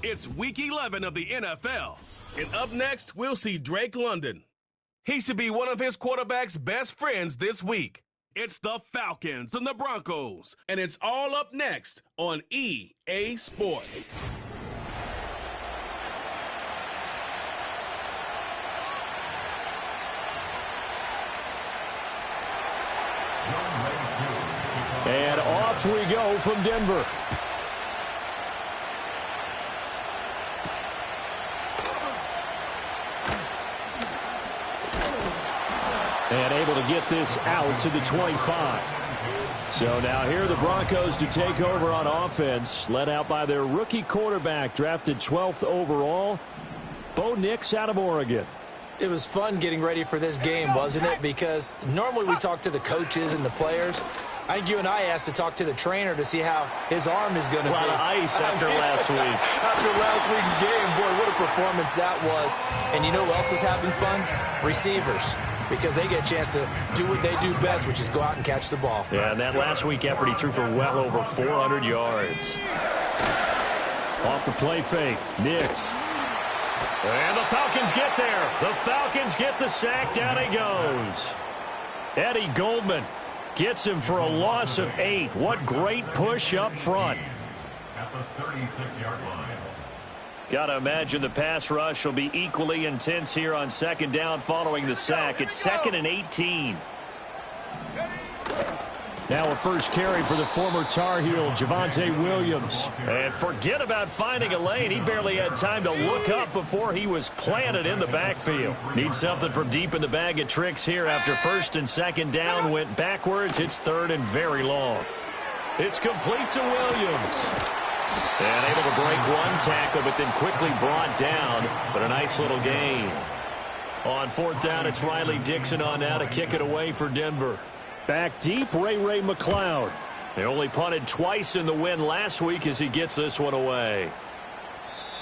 It's Week 11 of the NFL. And up next, we'll see Drake London. He should be one of his quarterback's best friends this week. It's the Falcons and the Broncos, and it's all up next on EA Sport. And off we go from Denver. And able to get this out to the 25. So now here are the Broncos to take over on offense, led out by their rookie quarterback, drafted 12th overall, Bo Nix out of Oregon. It was fun getting ready for this game, wasn't it? Because normally we talk to the coaches and the players. I think you and I asked to talk to the trainer to see how his arm is going to be. A lot of ice after last week. After last week's game, boy, what a performance that was. And you know who else is having fun? Receivers. Because they get a chance to do what they do best, which is go out and catch the ball. Yeah, and that last week effort, he threw for well over 400 yards. Off the play fake, Nix. And the Falcons get there. The Falcons get the sack. Down he goes. Eddie Goldman gets him for a loss of 8. What great push up front. At the 36-yard line. Got to imagine the pass rush will be equally intense here on second down following the sack. It's 2nd and 18. Now a first carry for the former Tar Heel, Javonte Williams. And forget about finding a lane. He barely had time to look up before he was planted in the backfield. Needs something from deep in the bag of tricks here after first and second down went backwards. It's 3rd and very long. It's complete to Williams. And able to break one tackle, but then quickly brought down. But a nice little gain. On 4th down, it's Riley Dixon on now to kick it away for Denver. Back deep, Ray McLeod. They only punted twice in the win last week as he gets this one away.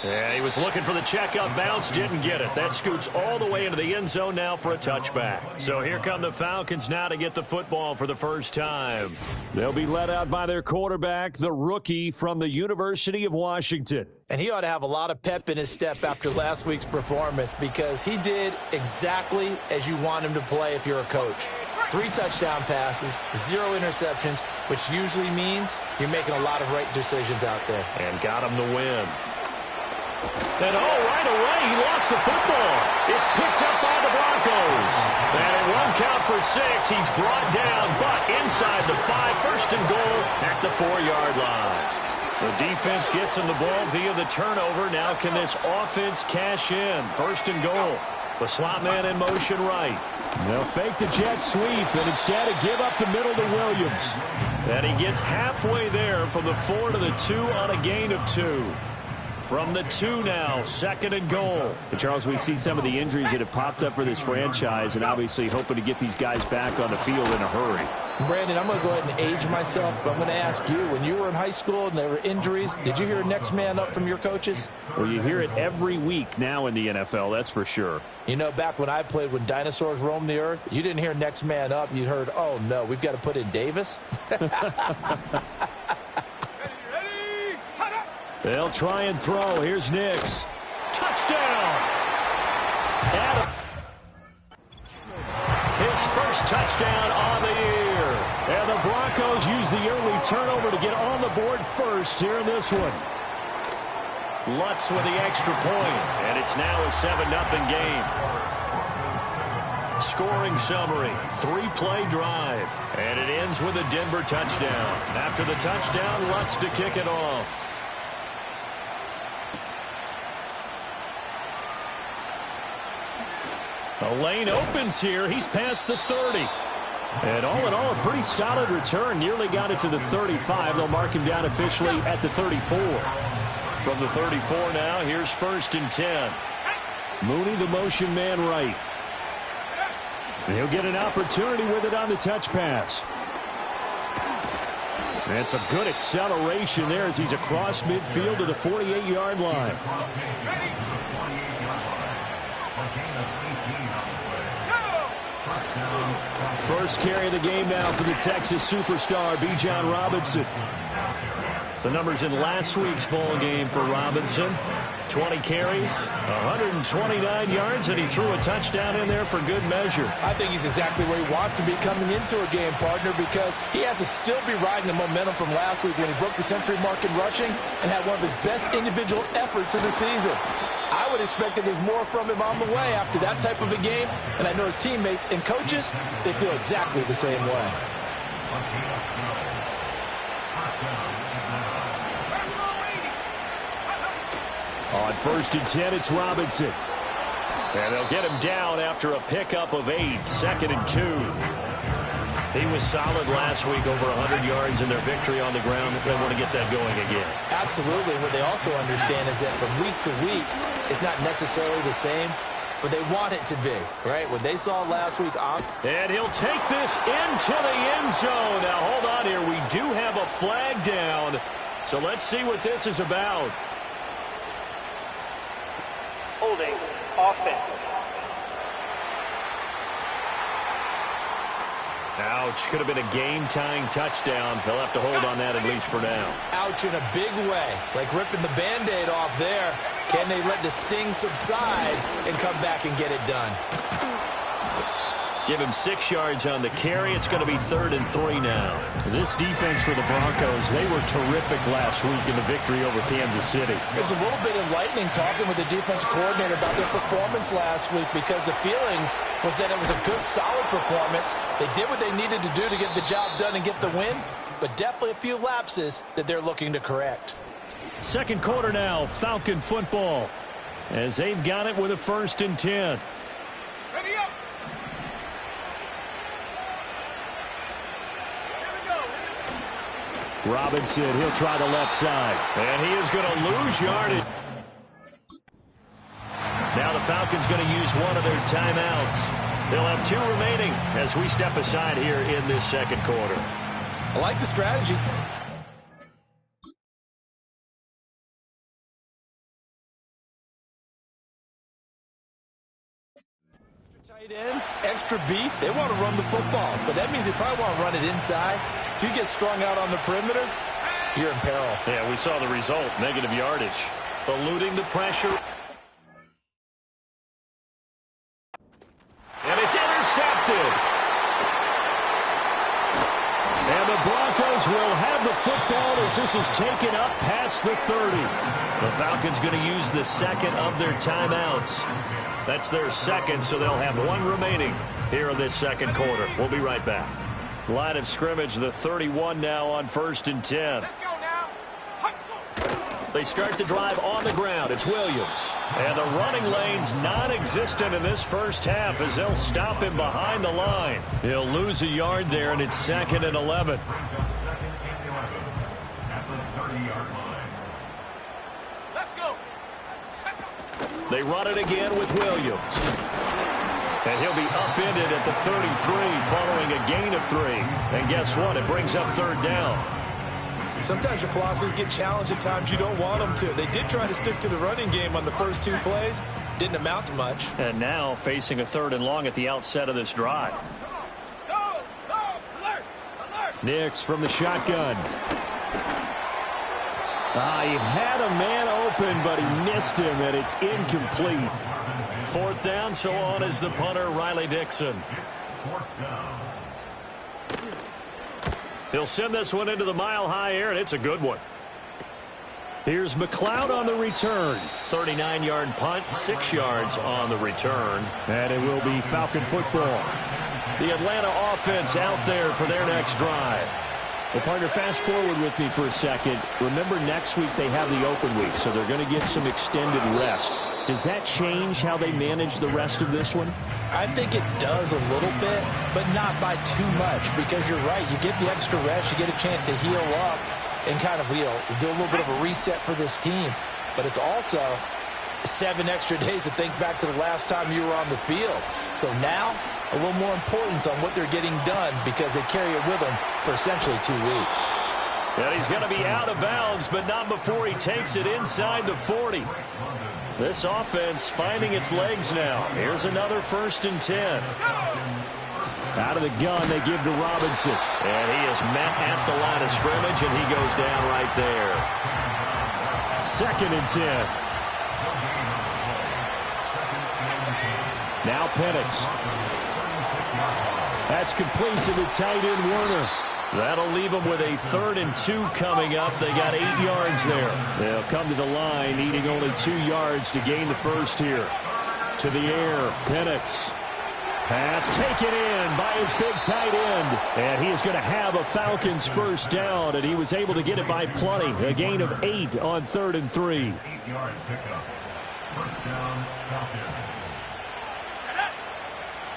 And he was looking for the checkup bounce, didn't get it. That scoots all the way into the end zone now for a touchback. So here come the Falcons now to get the football for the first time. They'll be led out by their quarterback, the rookie from the University of Washington. And he ought to have a lot of pep in his step after last week's performance because he did exactly as you want him to play if you're a coach. 3 touchdown passes, 0 interceptions, which usually means you're making a lot of right decisions out there. And got him the win. And right away, he lost the football. It's picked up by the Broncos. And it won't count for 6. He's brought down, but inside the 5, 1st and goal at the 4-yard line. The defense gets him the ball via the turnover. Now can this offense cash in? 1st and goal. The slot man in motion right. They'll fake the jet sweep, and instead give up the middle to Williams. And he gets halfway there from the 4 to the 2 on a gain of 2. From the 2 now, 2nd and goal. And Charles, we see some of the injuries that have popped up for this franchise, and obviously hoping to get these guys back on the field in a hurry. Brandon, I'm going to go ahead and age myself, but I'm going to ask you, when you were in high school and there were injuries, did you hear next man up from your coaches? Well, you hear it every week now in the NFL, that's for sure. You know, back when I played, when dinosaurs roamed the earth, you didn't hear next man up. You heard, oh, no, we've got to put in Davis. They'll try and throw. Here's Nix. Touchdown! Adam. His first touchdown on the year. And the Broncos use the early turnover to get on the board first here in this one. Lutz with the extra point, and it's now a 7-0 game. Scoring summary, 3-play drive, and it ends with a Denver touchdown. After the touchdown, Lutz to kick it off. A lane opens here. He's past the 30. And all in all, a pretty solid return. Nearly got it to the 35. They'll mark him down officially at the 34. From the 34 now, here's 1st and 10. Mooney, the motion man right. And he'll get an opportunity with it on the touch pass. And some good acceleration there as he's across midfield to the 48-yard line. First carry of the game now for the Texas superstar, Bijan Robinson. The numbers in last week's bowl game for Robinson. 20 carries, 129 yards, and he threw a touchdown in there for good measure. I think he's exactly where he wants to be coming into a game, partner, because he has to still be riding the momentum from last week when he broke the century mark in rushing and had one of his best individual efforts of the season. I would expect that there's more from him on the way after that type of a game, and I know his teammates and coaches, they feel exactly the same way. On 1st and 10, it's Robinson. And they'll get him down after a pickup of 8, 2nd and 2. He was solid last week, over 100 yards in their victory on the ground. They want to get that going again. Absolutely. What they also understand is that from week to week, it's not necessarily the same, but they want it to be, right? What they saw last week on. And he'll take this into the end zone. Now, hold on here. We do have a flag down, so let's see what this is about. Holding offense. Ouch. Could have been a game-tying touchdown. They'll have to hold on that at least for now. Ouch in a big way. Like ripping the Band-Aid off there. Can they let the sting subside and come back and get it done? Give him 6 yards on the carry. It's going to be 3rd and 3 now. This defense for the Broncos, they were terrific last week in the victory over Kansas City. It was a little bit enlightening talking with the defense coordinator about their performance last week because the feeling was that it was a good, solid performance. They did what they needed to do to get the job done and get the win, but definitely a few lapses that they're looking to correct. Second quarter now, Falcon football, as they've got it with a 1st and 10. Ready up. Robinson, he'll try the left side. And he is going to lose yardage. Now the Falcons going to use one of their timeouts. They'll have 2 remaining as we step aside here in this second quarter. I like the strategy. Tight ends, extra beef, they want to run the football, but that means they probably want to run it inside. If you get strung out on the perimeter, you're in peril. Yeah, we saw the result, negative yardage. Eluding the pressure. And it's intercepted. And the Broncos will have the football as this is taken up past the 30. The Falcons going to use the second of their timeouts. That's their second, so they'll have 1 remaining here in this second quarter. We'll be right back. Line of scrimmage, the 31 now on 1st and 10. Let's go now. They start the drive on the ground. It's Williams. And the running lane's non-existent in this first half as they'll stop him behind the line. He'll lose a yard there, and it's 2nd and 11. Let's go. They run it again with Williams. And he'll be upended at the 33 following a gain of 3. And guess what? It brings up 3rd down. Sometimes your philosophies get challenged at times you don't want them to. They did try to stick to the running game on the first 2 plays. Didn't amount to much. And now facing a 3rd and long at the outset of this drive. Go, alert, alert. Nix from the shotgun. He had a man open, but he missed him, and it's incomplete. 4th down, so on is the punter, Riley Dixon. He'll send this one into the mile-high air, and it's a good one. Here's McLeod on the return. 39-yard punt, 6 yards on the return. And it will be Falcon football. The Atlanta offense out there for their next drive. Well, partner, fast forward with me for a second. Remember, next week they have the open week, so they're going to get some extended rest. Does that change how they manage the rest of this one? I think it does a little bit, but not by too much, because you're right. You get the extra rest. You get a chance to heal up and kind of, do a little bit of a reset for this team. But it's also 7 extra days to think back to the last time you were on the field. So now, a little more importance on what they're getting done because they carry it with them for essentially 2 weeks. And he's going to be out of bounds, but not before he takes it inside the 40. This offense finding its legs now. Here's another 1st and 10. Out of the gun, they give to Robinson. And he is met at the line of scrimmage, and he goes down right there. 2nd and 10. Now Penix. That's complete to the tight end, Werner. That'll leave them with a 3rd and 2 coming up. They got 8 yards there. They'll come to the line, needing only 2 yards to gain the first here. To the air, Penix. Pass taken in by his big tight end. And he is going to have a Falcons 1st down, and he was able to get it by plenty. A gain of 8 on 3rd and 3. 8-yard pickup. 1st down, Falcons.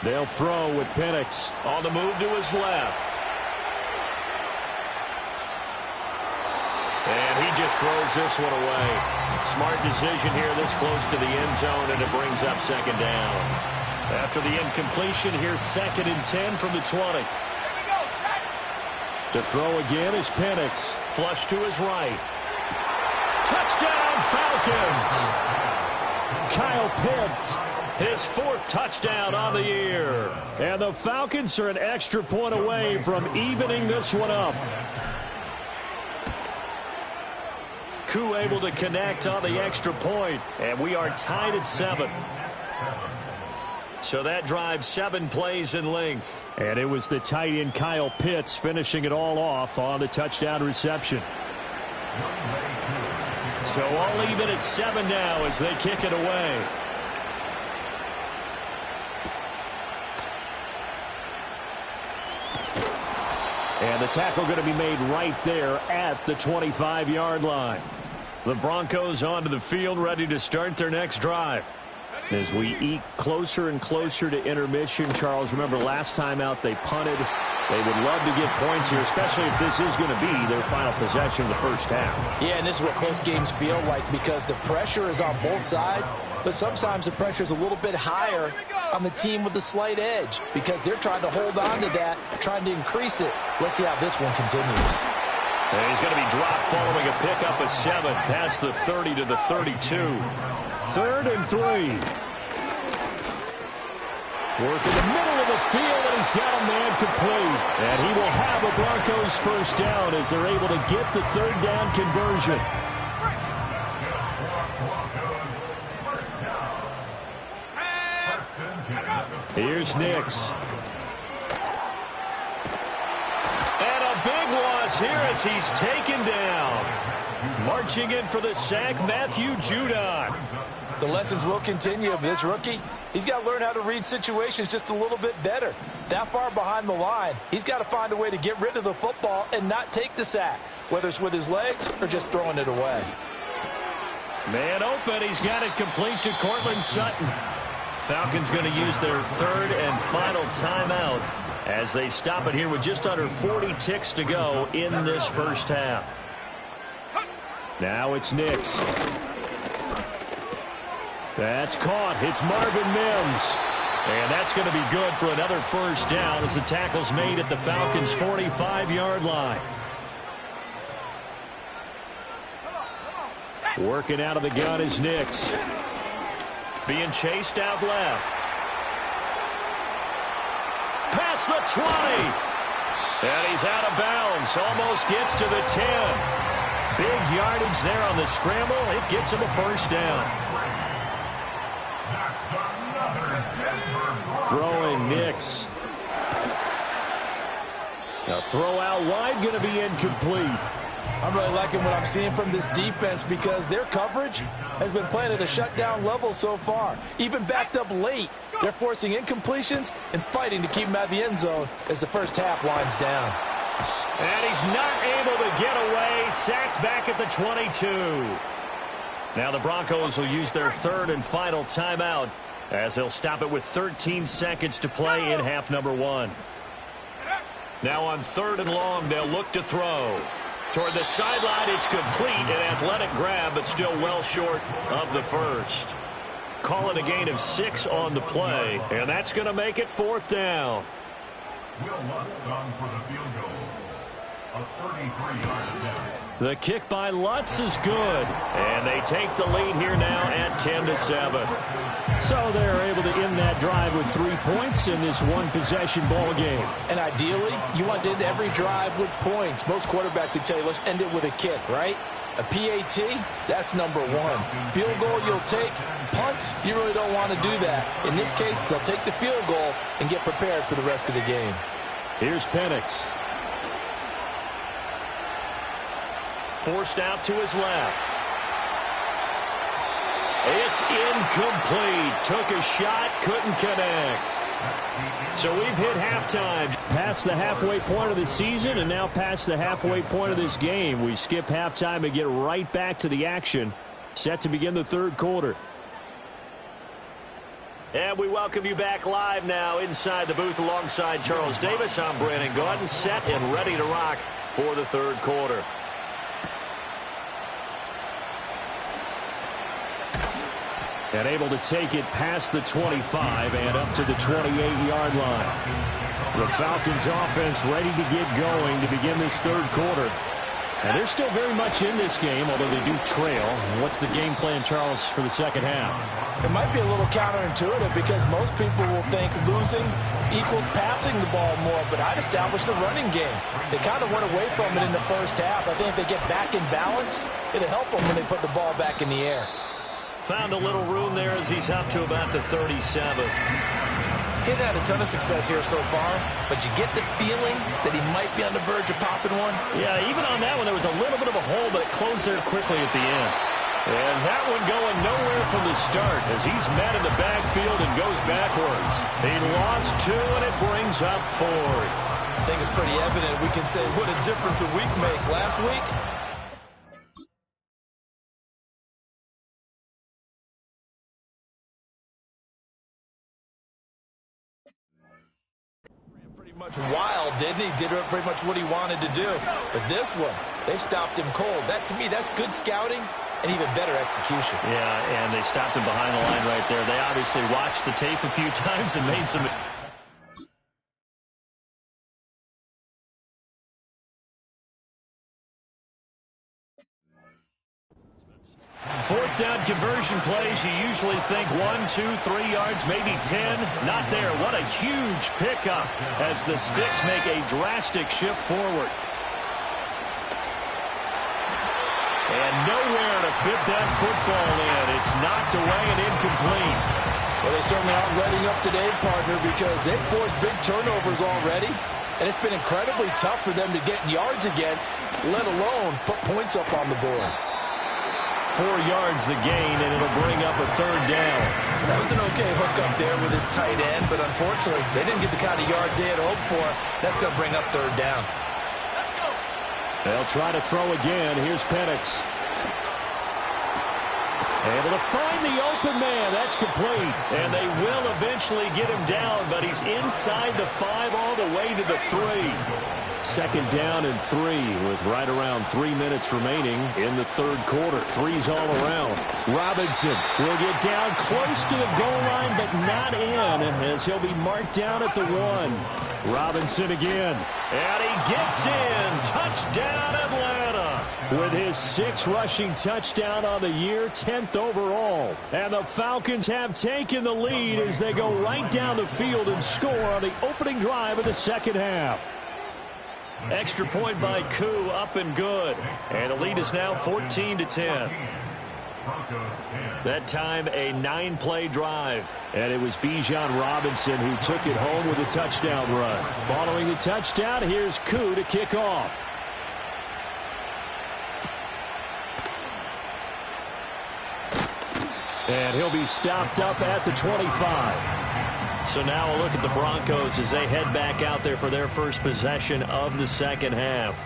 They'll throw with Penix on the move to his left. And he just throws this one away. Smart decision here this close to the end zone, and it brings up 2nd down. After the incompletion, here's 2nd and 10 from the 20. To throw again is Penix. Flush to his right. Touchdown, Falcons! Kyle Pitts, his 4th touchdown on the year. And the Falcons are an extra point away from evening this one up. Koo able to connect on the extra point, and we are tied at 7. So that drives 7 plays in length. And it was the tight end Kyle Pitts finishing it all off on the touchdown reception. So all even at 7 now as they kick it away. And the tackle going to be made right there at the 25-yard line. The Broncos onto the field, ready to start their next drive. As we eke closer and closer to intermission, Charles, remember last time out they punted. They would love to get points here, especially if this is going to be their final possession of the first half. Yeah, and this is what close games feel like because the pressure is on both sides, but sometimes the pressure is a little bit higher on the team with the slight edge because they're trying to hold on to that, trying to increase it. Let's see how this one continues. And he's going to be dropped following a pickup of 7 past the 30 to the 32. 3rd and 3. Work in the middle of the field, and he's got a man complete. And he will have a Broncos 1st down as they're able to get the 3rd down conversion. Here's Nix. And a big loss here as he's taken down. Marching in for the sack, Matthew Judon. The lessons will continue of this rookie. He's got to learn how to read situations just a little bit better. That far behind the line, he's got to find a way to get rid of the football and not take the sack, whether it's with his legs or just throwing it away. Man open, he's got it complete to Cortland Sutton. Falcons going to use their 3rd and final timeout as they stop it here with just under 40 ticks to go in this first half. Now it's Nix. That's caught. It's Marvin Mims. And that's going to be good for another 1st down as the tackle's made at the Falcons' 45-yard line. Working out of the gun is Nix. Being chased out left. Past the 20. And he's out of bounds. Almost gets to the 10. Big yardage there on the scramble. It gets him a 1st down. Throwing Nix. Now throw out wide, going to be incomplete. I'm really liking what I'm seeing from this defense because their coverage has been playing at a shutdown level so far. Even backed up late, they're forcing incompletions and fighting to keep them out of the end zone as the first half winds down. And he's not able to get away. Sacked back at the 22. Now the Broncos will use their 3rd and final timeout as they'll stop it with 13 seconds to play in half number 1. Now on 3rd and long, they'll look to throw. Toward the sideline, it's complete. An athletic grab, but still well short of the 1st. Calling a gain of 6 on the play, and that's going to make it 4th down. Will Lutz on for the field goal. a 33-yard attempt. The kick by Lutz is good, and they take the lead here now at 10-7. So they're able to end that drive with 3 points in this one-possession ball game. And ideally, you want to end every drive with points. Most quarterbacks would tell you, let's end it with a kick, right? A PAT, that's number one. Field goal you'll take. Punts, you really don't want to do that. In this case, they'll take the field goal and get prepared for the rest of the game. Here's Penix. Forced out to his left. It's incomplete. Took a shot, couldn't connect. So we've hit halftime. Past the halfway point of the season and now past the halfway point of this game. We skip halftime and get right back to the action. Set to begin the third quarter. And we welcome you back live now inside the booth alongside Charles Davis. I'm Brandon Gaudin, set and ready to rock for the third quarter. And able to take it past the 25 and up to the 28-yard line. The Falcons offense ready to get going to begin this third quarter. And they're still very much in this game, although they do trail. What's the game plan, Charles, for the second half? It might be a little counterintuitive because most people will think losing equals passing the ball more, but I'd establish the running game. They kind of went away from it in the first half. I think if they get back in balance, it'll help them when they put the ball back in the air. Found a little room there as he's up to about the 37. He's had a ton of success here so far, but you get the feeling that he might be on the verge of popping one. Yeah, even on that one, there was a little bit of a hole, but it closed there quickly at the end. And that one going nowhere from the start as he's met in the backfield and goes backwards. He lost 2, and it brings up 4th. I think it's pretty evident we can say what a difference a week makes. Last week, much wild, didn't he? Did pretty much what he wanted to do. But this one, they stopped him cold. That, to me, that's good scouting and even better execution. Yeah, and they stopped him behind the line right there. They obviously watched the tape a few times and made some... Fourth down conversion plays, you usually think 1, 2, 3 yards, maybe 10. Not there. What a huge pickup as the Sticks make a drastic shift forward. And nowhere to fit that football in. It's knocked away and incomplete. Well, they certainly aren't letting up today, partner, because they've forced big turnovers already. And it's been incredibly tough for them to get yards against, let alone put points up on the board. 4 yards the gain, and it'll bring up a third down. That was an okay hook up there with his tight end, but unfortunately, they didn't get the kind of yards they had hoped for. That's going to bring up third down. Let's go. They'll try to throw again. Here's Penix. Able to find the open man. That's complete. And they will eventually get him down, but he's inside the 5 all the way to the 3. Second down and 3 with right around 3 minutes remaining in the third quarter. 3's all around. Robinson will get down close to the goal line, but not in, as he'll be marked down at the 1. Robinson again. And he gets in. Touchdown, Atlanta. With his 6th rushing touchdown on the year, 10th overall. And the Falcons have taken the lead as they go right down the field and score on the opening drive of the second half. Extra point by Koo, up and good. And the lead is now 14-10. That time a 9-play drive. And it was Bijan Robinson who took it home with a touchdown run. Following the touchdown, here's Koo to kick off. And he'll be stopped up at the 25. So now a look at the Broncos as they head back out there for their first possession of the second half.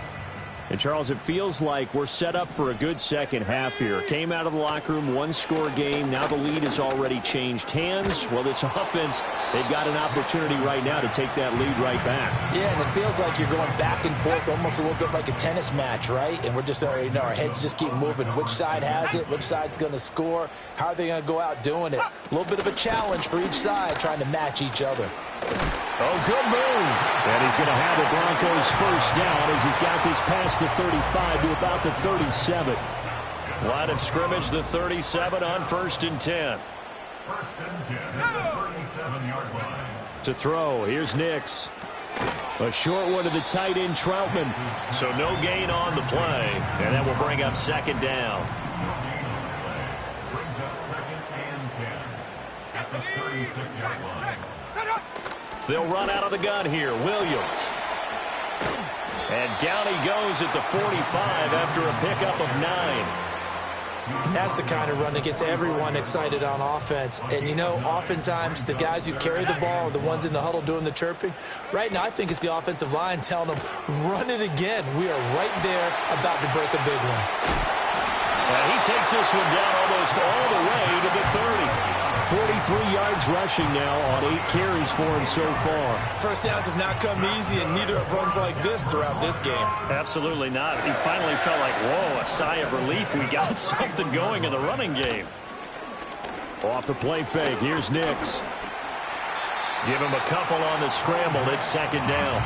And, Charles, it feels like we're set up for a good second half here. Came out of the locker room, 1-score game. Now the lead has already changed hands. Well, this offense, they've got an opportunity right now to take that lead right back. Yeah, and it feels like you're going back and forth almost a little bit like a tennis match, right? And we're just already know our heads just keep moving. Which side has it? Which side's going to score? How are they going to go out doing it? A little bit of a challenge for each side trying to match each other. Oh, good move. And he's going to have the Broncos first down as he's got this past the 35 to about the 37. Line of scrimmage, the 37 on 1st and 10. 1st and 10 at the 37-yard line. To throw, here's Nix. A short one to the tight end, Troutman. So no gain on the play, and that will bring up 2nd down. Brings up 2nd and 10 at the 36-yard line. They'll run out of the gun here. Williams. And down he goes at the 45 after a pickup of 9. And that's the kind of run that gets everyone excited on offense. And, you know, oftentimes the guys who carry the ball are the ones in the huddle doing the chirping. Right now, I think it's the offensive line telling them, run it again. We are right there about to break a big one. And he takes this one down almost all the way to the 30. 43 yards rushing now on 8 carries for him so far. First downs have not come easy, and neither have runs like this throughout this game. Absolutely not. He finally felt like, whoa, a sigh of relief. We got something going in the running game. Off the play fake, here's Nix. Give him a couple on the scramble. It's 2nd down.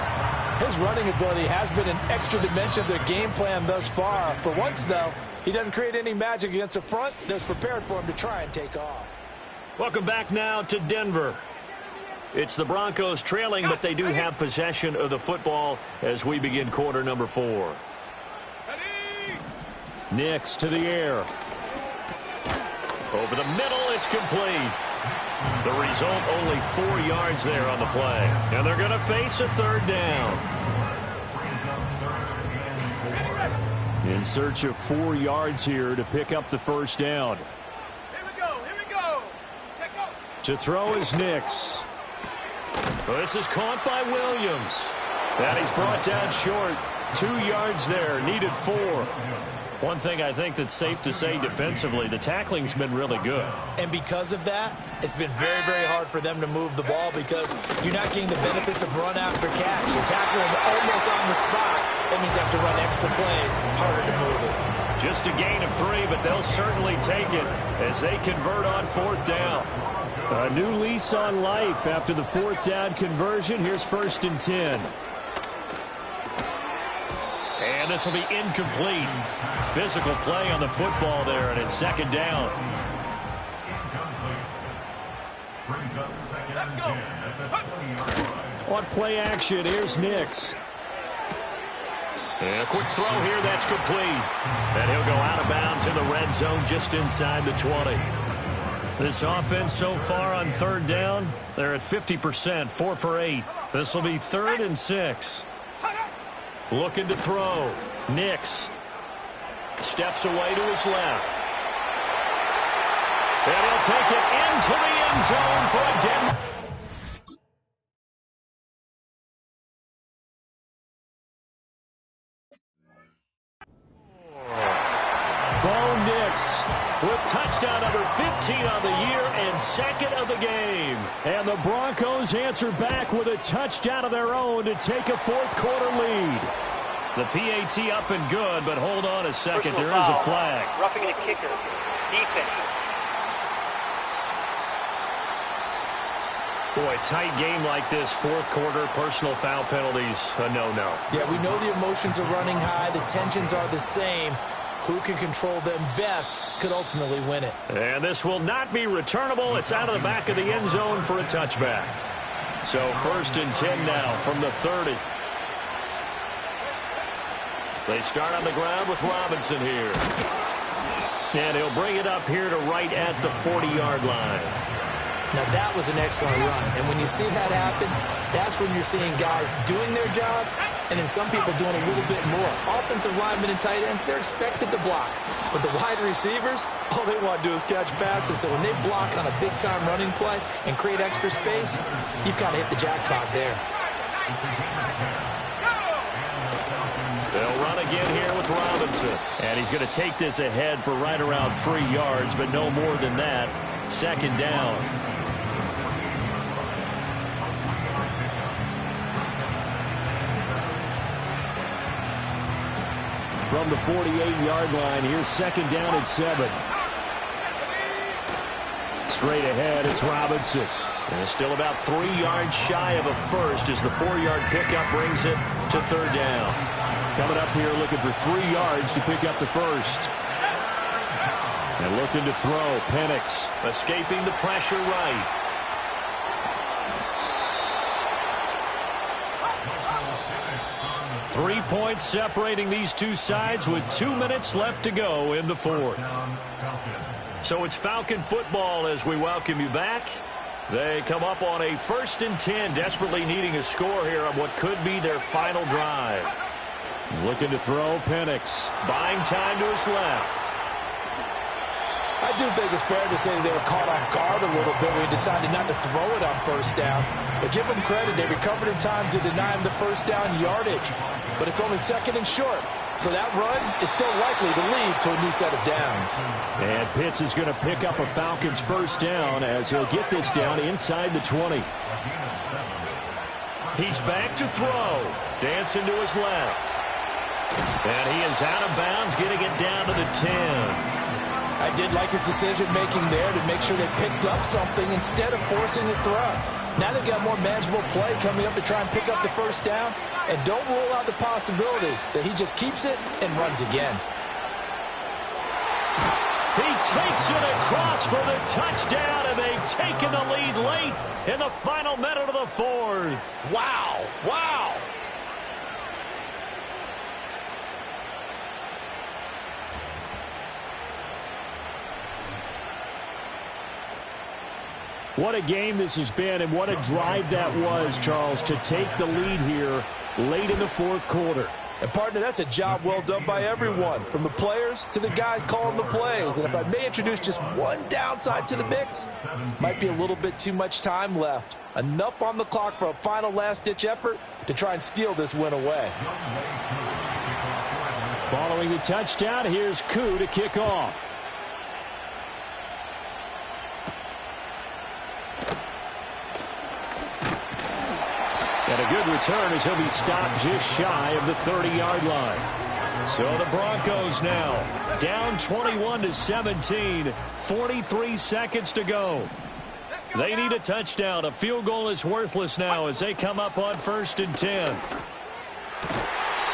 His running ability has been an extra dimension of their game plan thus far. For once, though, he doesn't create any magic against the front that's prepared for him to try and take off. Welcome back now to Denver. It's the Broncos trailing, but they do have possession of the football as we begin quarter number 4. Nix to the air. Over the middle, it's complete. The result, only 4 yards there on the play. And they're going to face a 3rd down. In search of 4 yards here to pick up the first down. To throw is Nix. This is caught by Williams. And he's brought down short. 2 yards there. Needed 4. One thing I think that's safe to say defensively, the tackling's been really good. And because of that, it's been very, very hard for them to move the ball because you're not getting the benefits of run after catch. You're tackling them almost on the spot. That means you have to run extra plays, harder to move it. Just a gain of 3, but they'll certainly take it as they convert on 4th down. A new lease on life after the 4th down conversion. Here's 1st and 10. And this will be incomplete. Physical play on the football there, and it's 2nd down. Brings up 2nd and 10 at the 20-yard line. On play action, here's Nix. And a quick throw here, that's complete. And he'll go out of bounds in the red zone just inside the 20. This offense so far on 3rd down, they're at 50%, 4 for 8. This will be 3rd and 6. Looking to throw. Nix steps away to his left. And he'll take it into the end zone for a Denver. Bo Nix with touchdown number 15 on the year and 2nd of the game. And the Broncos answer back with a touchdown of their own to take a 4th quarter lead. The PAT up and good, but hold on a second. There is a flag. Roughing the kicker. Defense. Boy, tight game like this, 4th quarter, personal foul penalties, a no-no. Yeah, we know the emotions are running high. The tensions are the same. Who can control them best could ultimately win it. And this will not be returnable. It's out of the back of the end zone for a touchback. So 1st and 10 now from the 30. They start on the ground with Robinson here. And he'll bring it up here to right at the 40-yard line. Now, that was an excellent run. And when you see that happen, that's when you're seeing guys doing their job and then some people doing a little bit more. Offensive linemen and tight ends, they're expected to block. But the wide receivers, all they want to do is catch passes. So when they block on a big-time running play and create extra space, you've kind of hit the jackpot there. They'll run again here with Robinson. And he's going to take this ahead for right around 3 yards, but no more than that. 2nd down. From the 48-yard line, here's 2nd down at 7. Straight ahead, it's Robinson. And still about 3 yards shy of a first as the 4-yard pickup brings it to third down. Coming up here looking for 3 yards to pick up the first. And looking to throw, Penix escaping the pressure right. Three points separating these two sides with 2 minutes left to go in the fourth. So it's Falcon football as we welcome you back. They come up on a 1st and 10, desperately needing a score here on what could be their final drive. Looking to throw, Penix buying time to his left. I do think it's fair to say that they were caught off guard a little bit when he decided not to throw it on first down. But give them credit. They recovered in time to deny him the first down yardage. But it's only 2nd and short. So that run is still likely to lead to a new set of downs. And Pitts is going to pick up a Falcons first down as he'll get this down inside the 20. He's back to throw. Dancing to his left. And he is out of bounds, getting it down to the 10. I did like his decision-making there to make sure they picked up something instead of forcing the throw. Now they've got more manageable play coming up to try and pick up the first down. And don't rule out the possibility that he just keeps it and runs again. He takes it across for the touchdown, and they've taken the lead late in the final minute of the fourth. Wow! Wow! What a game this has been, and what a drive that was, Charles, to take the lead here late in the fourth quarter. And, partner, that's a job well done by everyone, from the players to the guys calling the plays. And if I may introduce just one downside to the mix, might be a little bit too much time left. Enough on the clock for a final last-ditch effort to try and steal this win away. Following the touchdown, here's Koo to kick off. And a good return as he'll be stopped just shy of the 30-yard line. So the Broncos now down 21-17, 43 seconds to go. They need a touchdown. A field goal is worthless now as they come up on 1st and 10.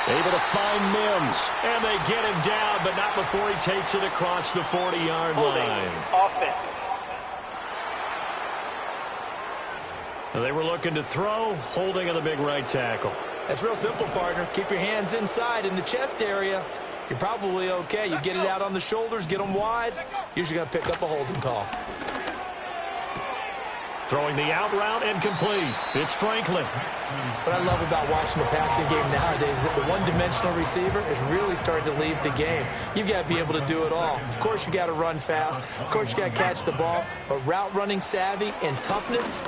Able to find Mims, and they get him down, but not before he takes it across the 40-yard line. Offense. They were looking to throw, holding on the big right tackle. That's real simple, partner. Keep your hands inside in the chest area. You're probably okay. You get it out on the shoulders, get them wide. Usually going to pick up a holding call. Throwing the out route incomplete. It's Franklin. What I love about watching the passing game nowadays is that the one-dimensional receiver is really starting to leave the game. You've got to be able to do it all. Of course, you got to run fast. Of course, you got to catch the ball. But route running savvy and toughness,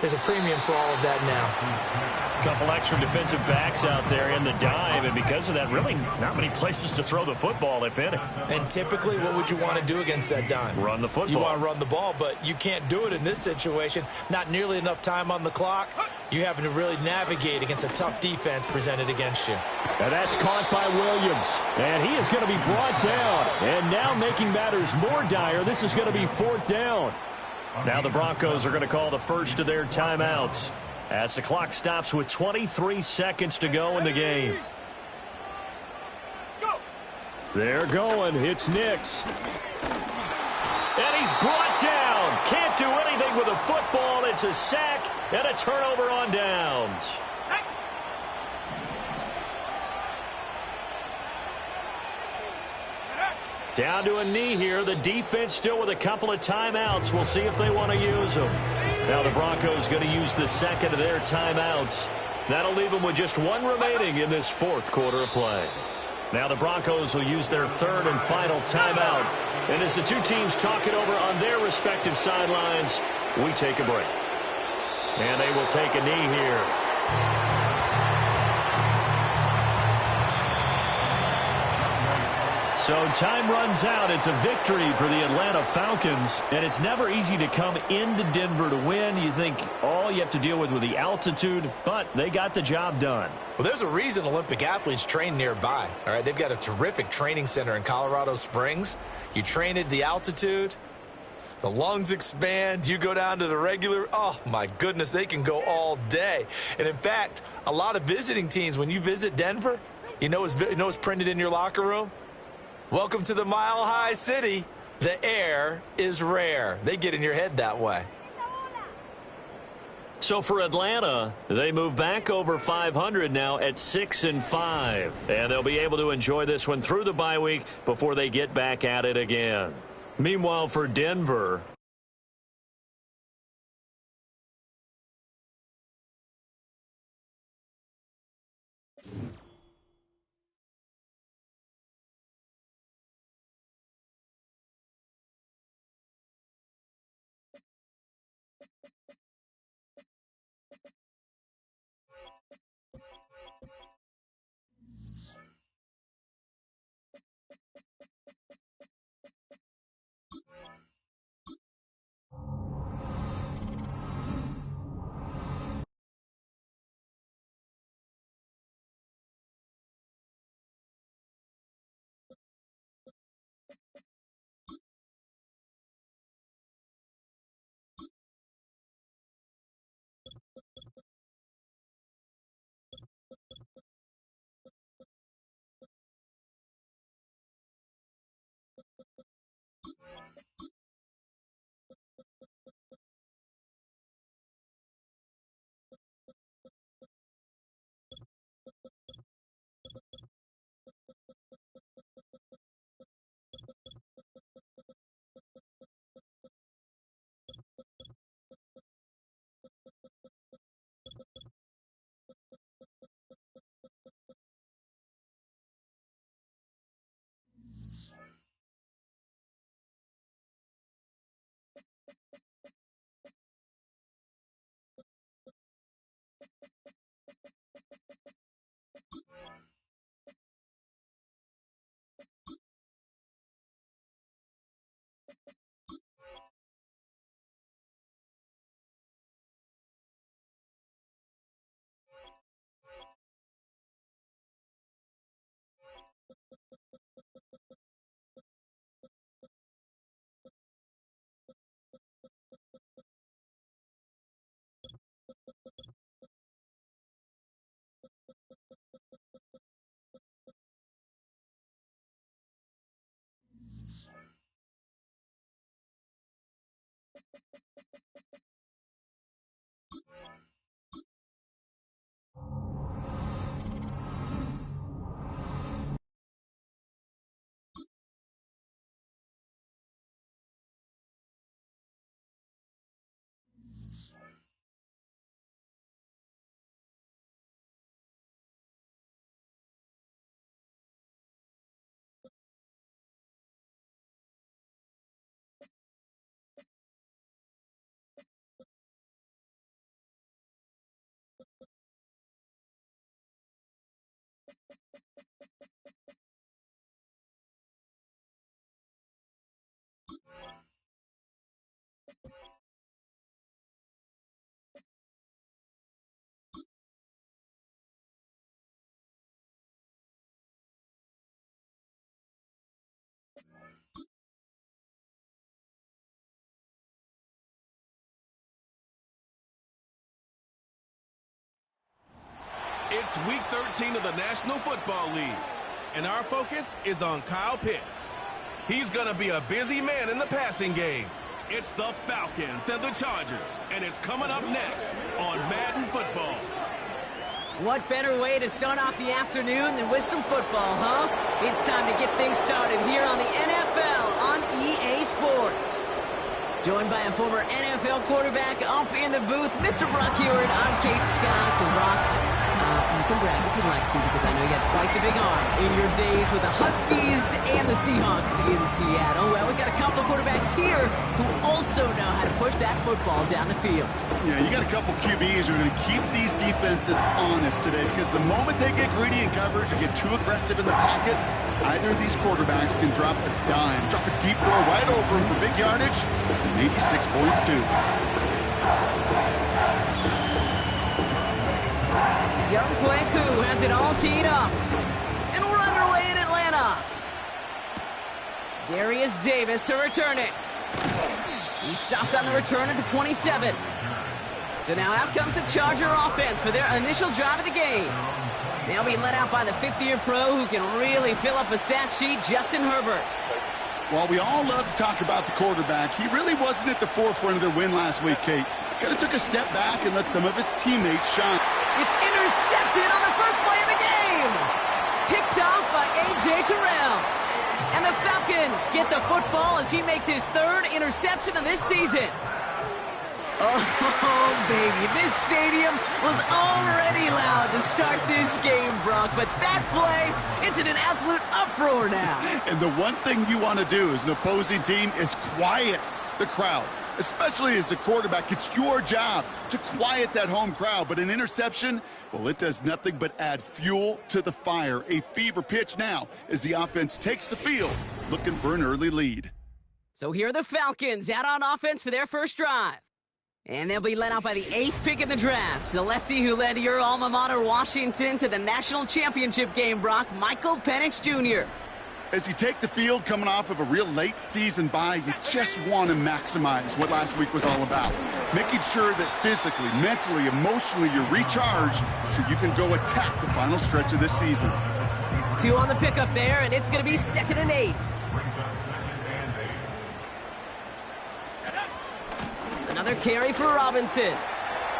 there's a premium for all of that now. A couple extra defensive backs out there in the dime, and because of that, really not many places to throw the football, if any. And typically, what would you want to do against that dime? Run the football. You want to run the ball, but you can't do it in this situation. Not nearly enough time on the clock. You having to really navigate against a tough defense presented against you. And that's caught by Williams. And he is going to be brought down. And now making matters more dire, this is going to be 4th down. Now the Broncos are going to call the first of their timeouts as the clock stops with 23 seconds to go in the game. They're going. It's Nix. And he's brought down. Can't do anything with a football. It's a sack and a turnover on downs. Down to a knee here. The defense still with a couple of timeouts. We'll see if they want to use them. Now the Broncos going to use the second of their timeouts. That'll leave them with just one remaining in this fourth quarter of play. Now the Broncos will use their third and final timeout. And as the two teams talk it over on their respective sidelines, we take a break. And they will take a knee here. So time runs out. It's a victory for the Atlanta Falcons, and it's never easy to come into Denver to win. You think all you have to deal with the altitude, but they got the job done. Well, there's a reason Olympic athletes train nearby. All right, they've got a terrific training center in Colorado Springs. You train at the altitude, The lungs expand. You go down to the regular. Oh, my goodness, they can go all day. And, in fact, a lot of visiting teams, when you visit Denver, you know what's printed in your locker room? Welcome to the Mile High City. The air is rare. They get in your head that way. So for Atlanta, they move back over 500 now at 6-5. And they'll be able to enjoy this one through the bye week before they get back at it again. Meanwhile, for Denver, It's Week 13 of the National Football League, and our focus is on Kyle Pitts. He's going to be a busy man in the passing game. It's the Falcons and the Chargers, and it's coming up next on Madden Football. What better way to start off the afternoon than with some football, huh? It's time to get things started here on the NFL on EA Sports. Joined by a former NFL quarterback up in the booth, Mr. Brock Hewitt. I'm Kate Scott, and Brock, you can brag if you'd like to, because I know you had quite the big arm in your days with the Huskies and the Seahawks in Seattle. Well, we've got a couple of quarterbacks here who also know how to push that football down the field. Yeah, you got a couple QBs who are going to keep these defenses honest today, because the moment they get greedy in coverage or get too aggressive in the pocket, either of these quarterbacks can drop a dime, drop a deep throw right over him for big yardage, and maybe 6 points too. Young Kweku has it all teed up. And we're underway in Atlanta. Darius Davis to return it. He stopped on the return at the 27. So now out comes the Charger offense for their initial drive of the game. They'll be led out by the fifth-year pro who can really fill up a stat sheet, Justin Herbert. While we all love to talk about the quarterback, he really wasn't at the forefront of their win last week, Kate. Kind of took a step back and let some of his teammates shine. It's intercepted on the first play of the game. Picked off by A.J. Terrell. And the Falcons get the football as he makes his third interception of this season. Oh, baby, this stadium was already loud to start this game, Brock, but that play, it's in an absolute uproar now. And the one thing you want to do as an opposing team is quiet the crowd, especially as a quarterback. It's your job to quiet that home crowd, but an interception, well, it does nothing but add fuel to the fire. A fever pitch now as the offense takes the field, looking for an early lead. So here are the Falcons out on offense for their first drive. And they'll be led out by the 8th pick in the draft, the lefty who led your alma mater, Washington, to the national championship game, Brock, Michael Penix Jr. As you take the field coming off of a real late season bye, you just want to maximize what last week was all about. Making sure that physically, mentally, emotionally, you're recharged so you can go attack the final stretch of this season. 2 on the pickup there, and it's going to be 2nd and 8. Another carry for Robinson.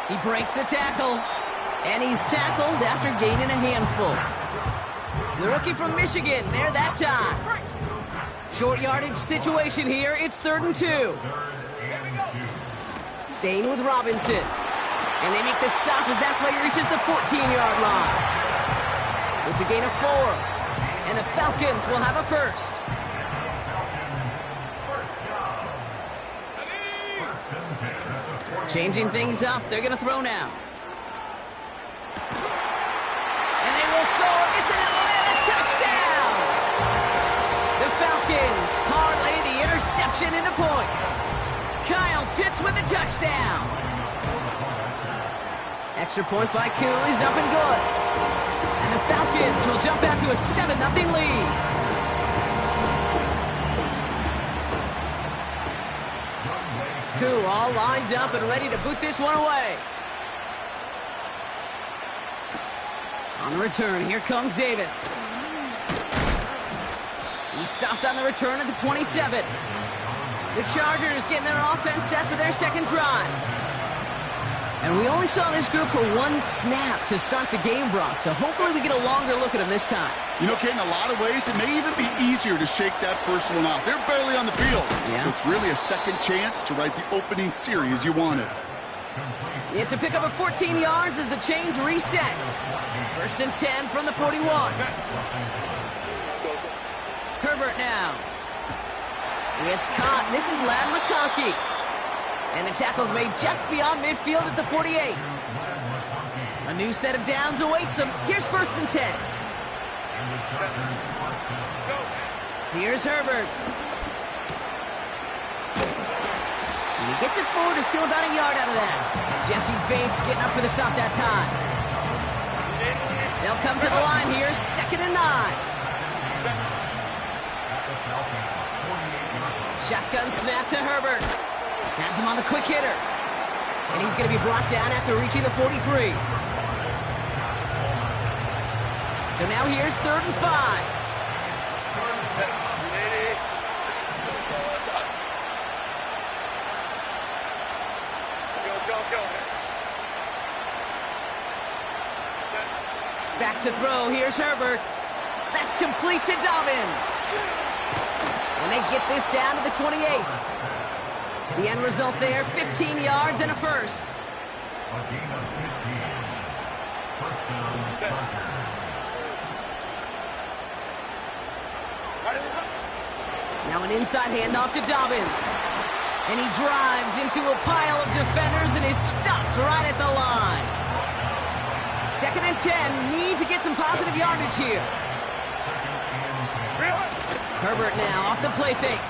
He breaks a tackle, and he's tackled after gaining a handful. The rookie from Michigan there that time. Short yardage situation here. It's 3rd and 2. Staying with Robinson. And they make the stop as that play reaches the 14-yard line. It's a gain of 4. And the Falcons will have a first. Changing things up. They're going to throw now. And they will score. It's an Atlanta touchdown. The Falcons parlay the interception into points. Kyle Pitts with the touchdown. Extra point by Koo is up and good. And the Falcons will jump out to a 7-0 lead. Koo all lined up and ready to boot this one away. On the return, here comes Davis. He stopped on the return at the 27. The Chargers getting their offense set for their second drive. And we only saw this group for 1 snap to start the game, Brock, so hopefully we get a longer look at them this time. You know, Kate, in a lot of ways, it may even be easier to shake that first one off. They're barely on the field, so it's really a second chance to write the opening series you wanted. It's a pickup of 14 yards as the chains reset. 1st and 10 from the 41. Herbert now. It's caught. This is Ladd McConkey. And the tackle's made just beyond midfield at the 48. A new set of downs awaits him. Here's 1st and 10. Here's Herbert. And he gets it forward to steal about a yard out of that. Jesse Bates getting up for the stop that time. They'll come to the line here, 2nd and 9. Shotgun snap to Herbert. Has him on the quick hitter. And he's going to be brought down after reaching the 43. So now here's 3rd and 5. Back to throw. Here's Herbert. That's complete to Dobbins. And they get this down to the 28. The end result there, 15 yards and a first. Now an inside handoff to Dobbins. And he drives into a pile of defenders and is stopped right at the line. 2nd and 10, need to get some positive yardage here. Herbert now off the play fake.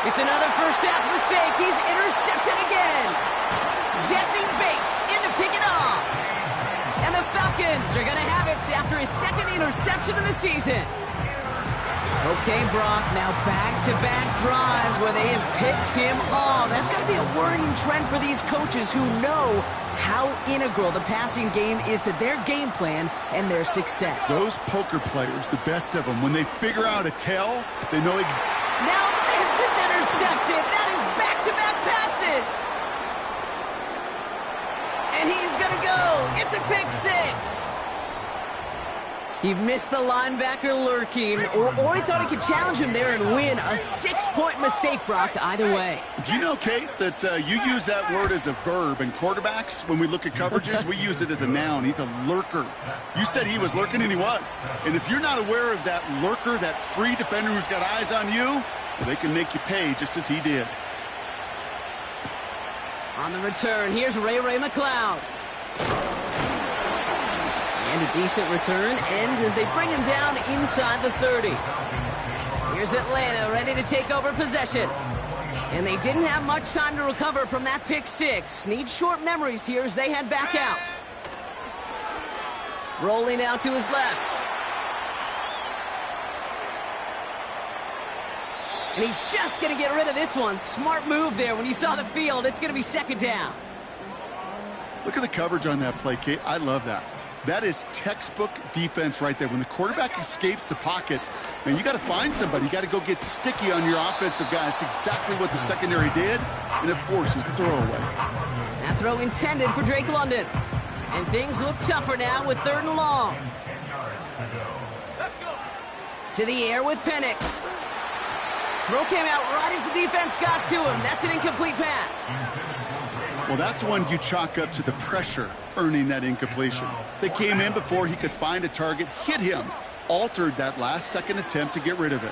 It's another first half mistake. He's intercepted again. Jesse Bates in to pick it off. And the Falcons are going to have it after his 2nd interception of the season. Okay, Brock, now back-to-back drives where they have picked him off. That's got to be a worrying trend for these coaches who know how integral the passing game is to their game plan and their success. Those poker players, the best of them, when they figure out a tell, they know Now this is intercepted. That is back-to-back passes. And he's going to go. It's a pick six. He missed the linebacker lurking, or he thought he could challenge him there and win. A 6-point mistake, Brock, either way. Do you know, Kate, that you use that word as a verb, and quarterbacks, when we look at coverages, we use it as a noun. He's a lurker. You said he was lurking, and he was. And if you're not aware of that lurker, that free defender who's got eyes on you, well, they can make you pay just as he did. On the return, here's Ray McLeod. And a decent return ends as they bring him down inside the 30. Here's Atlanta ready to take over possession. And they didn't have much time to recover from that pick six. Need short memories here as they head back out. Rolling out to his left. And he's just going to get rid of this one. Smart move there. When you saw the field, it's going to be second down. Look at the coverage on that play, Kate. I love that. That is textbook defense right there. When the quarterback escapes the pocket, man, you got to find somebody. You got to go get sticky on your offensive guy. It's exactly what the secondary did, and it forces the throwaway. That throw intended for Drake London. And things look tougher now with 3rd and long. To the air with Penix. Throw came out right as the defense got to him. That's an incomplete pass. Well, that's one you chalk up to the pressure earning that incompletion. They came in before he could find a target, hit him, altered that last-second attempt to get rid of it.